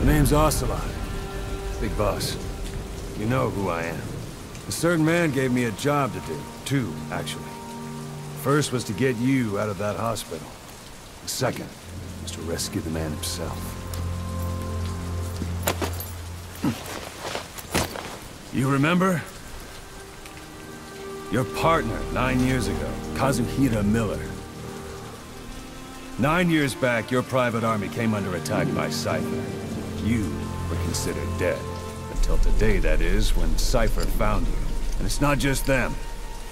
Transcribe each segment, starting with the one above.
My name's Ocelot. Big boss. You know who I am. A certain man gave me a job to do. Two, actually. First was to get you out of that hospital. The second was to rescue the man himself. You remember? Your partner 9 years ago, Kazuhira Miller. 9 years back, your private army came under attack by Cypher. You were considered dead. Until today, that is, when Cypher found you. And it's not just them.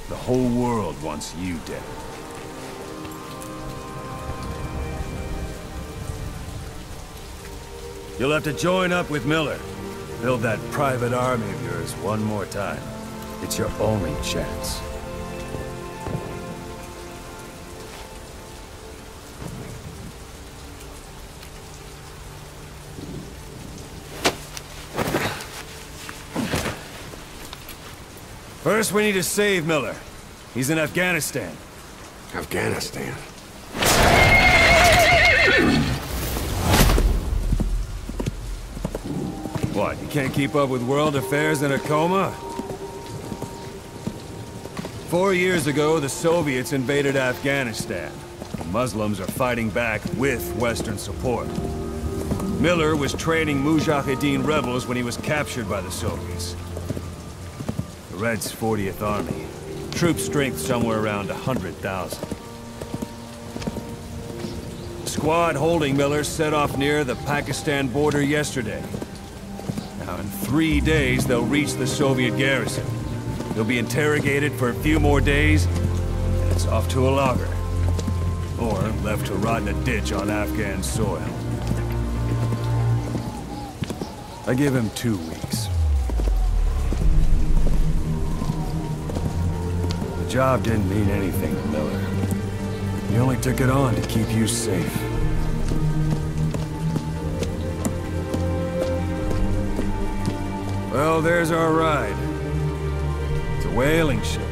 The whole world wants you dead. You'll have to join up with Miller. Build that private army of yours one more time. It's your only chance. First, we need to save Miller. He's in Afghanistan. Afghanistan? What, you can't keep up with world affairs in a coma? 4 years ago, the Soviets invaded Afghanistan. The Muslims are fighting back with Western support. Miller was training Mujahideen rebels when he was captured by the Soviets. The Red's 40th Army. Troop strength somewhere around 100,000. The squad holding Miller set off near the Pakistan border yesterday. Now, in 3 days, they'll reach the Soviet garrison. They'll be interrogated for a few more days, and it's off to a lager. Or left to rot in a ditch on Afghan soil. I give him 2 weeks. The job didn't mean anything to Miller. He only took it on to keep you safe. Well, there's our ride. It's a whaling ship.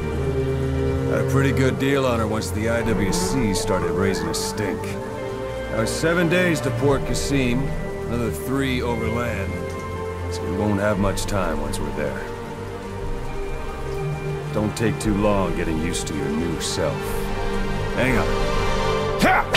Had a pretty good deal on her once the IWC started raising a stink. Now, 7 days to Port Qasim, another 3 overland. So we won't have much time once we're there. Don't take too long getting used to your new self. Hang on. Ha!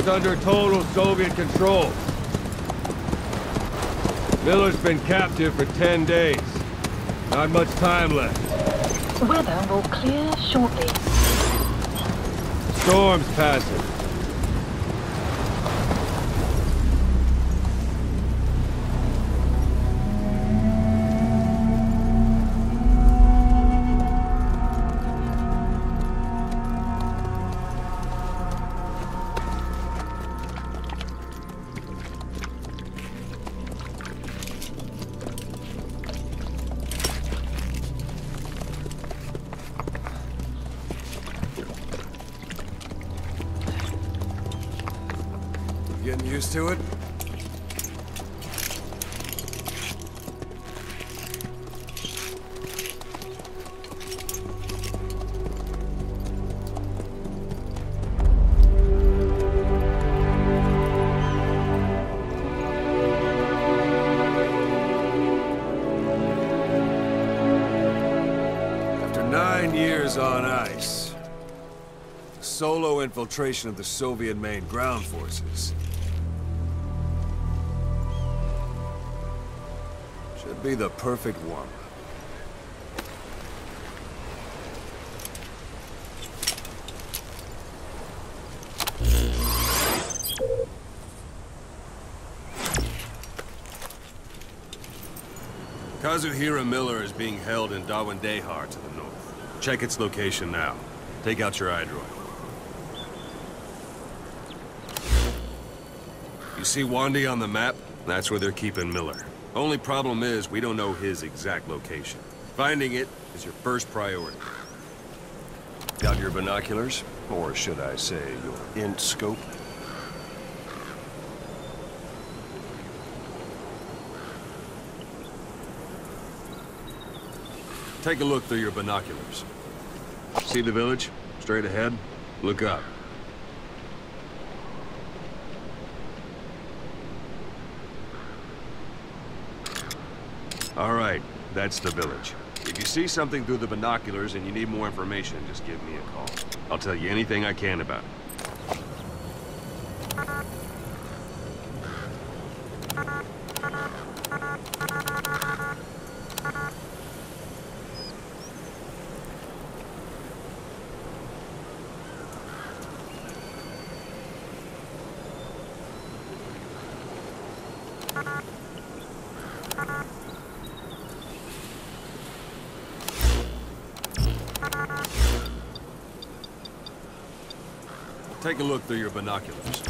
is under total Soviet control. Miller's been captive for 10 days. Not much time left. Weather will clear shortly. Storm's passing. Getting used to it? After 9 years on ice, solo infiltration of the Soviet main ground forces should be the perfect warm-up. Kazuhira Miller is being held in Dawandehar to the north. Check its location now. Take out your iDroid. You see Wandi on the map? That's where they're keeping Miller. Only problem is, we don't know his exact location. Finding it is your first priority. Got your binoculars? Or should I say, your int scope? Take a look through your binoculars. See the village? Straight ahead? Look up. All right, that's the village. If you see something through the binoculars and you need more information, just give me a call. I'll tell you anything I can about it. Take a look through your binoculars.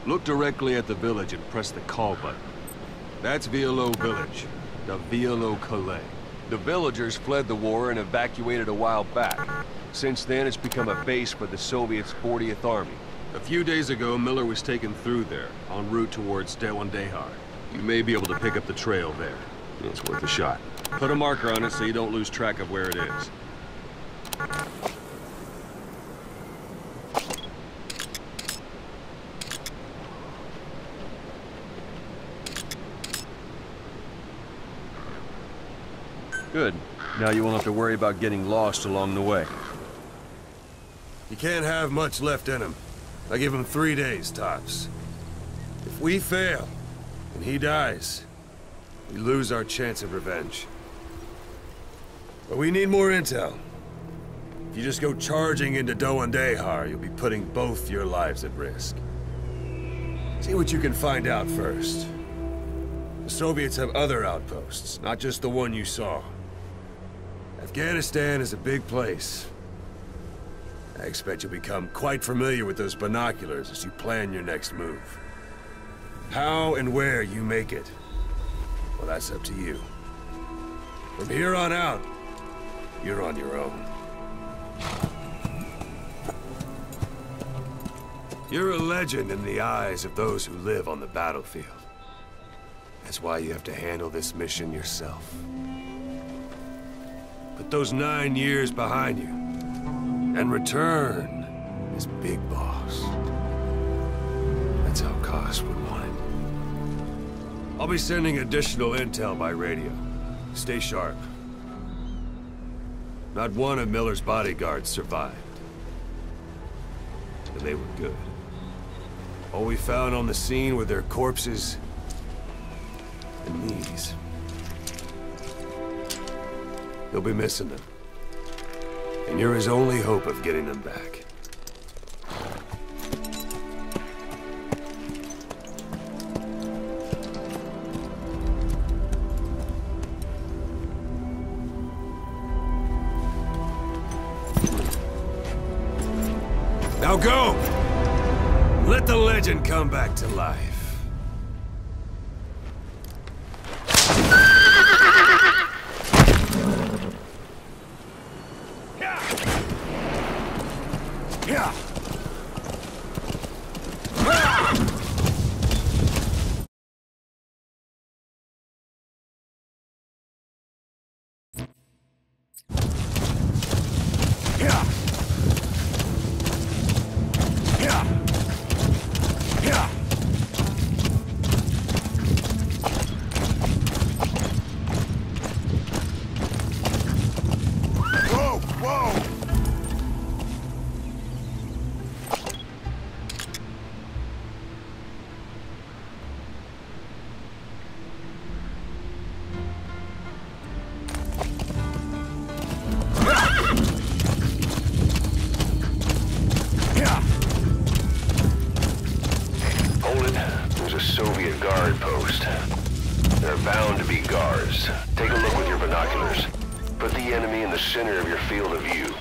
Look directly at the village and press the call button. That's Violo Village, the Violo Calais. The villagers fled the war and evacuated a while back. Since then, it's become a base for the Soviets' 40th Army. A few days ago, Miller was taken through there, en route towards Dawandehar. You may be able to pick up the trail there. It's worth a shot. Put a marker on it so you don't lose track of where it is. Good. Now you won't have to worry about getting lost along the way. He can't have much left in him. I give him 3 days, tops. If we fail, and he dies, we lose our chance of revenge. But we need more intel. If you just go charging into Dawandehar, you'll be putting both your lives at risk. See what you can find out first. The Soviets have other outposts, not just the one you saw. Afghanistan is a big place. I expect you'll become quite familiar with those binoculars as you plan your next move. How and where you make it, well, that's up to you. From here on out, you're on your own. You're a legend in the eyes of those who live on the battlefield. That's why you have to handle this mission yourself. Put those 9 years behind you, and return as Big Boss. That's how Koss would want it. I'll be sending additional intel by radio. Stay sharp. Not one of Miller's bodyguards survived. And they were good. All we found on the scene were their corpses and these. He'll be missing them. And you're his only hope of getting them back. Now go! Let the legend come back to life. Soviet guard post. There are bound to be guards. Take a look with your binoculars. Put the enemy in the center of your field of view.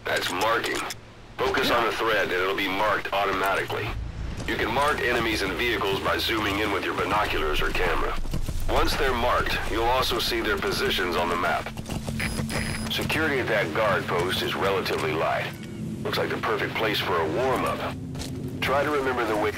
That's marking. Focus on the thread and it'll be marked automatically. You can mark enemies and vehicles by zooming in with your binoculars or camera. Once they're marked, you'll also see their positions on the map. Security at that guard post is relatively light. Looks like the perfect place for a warm-up. Try to remember the way...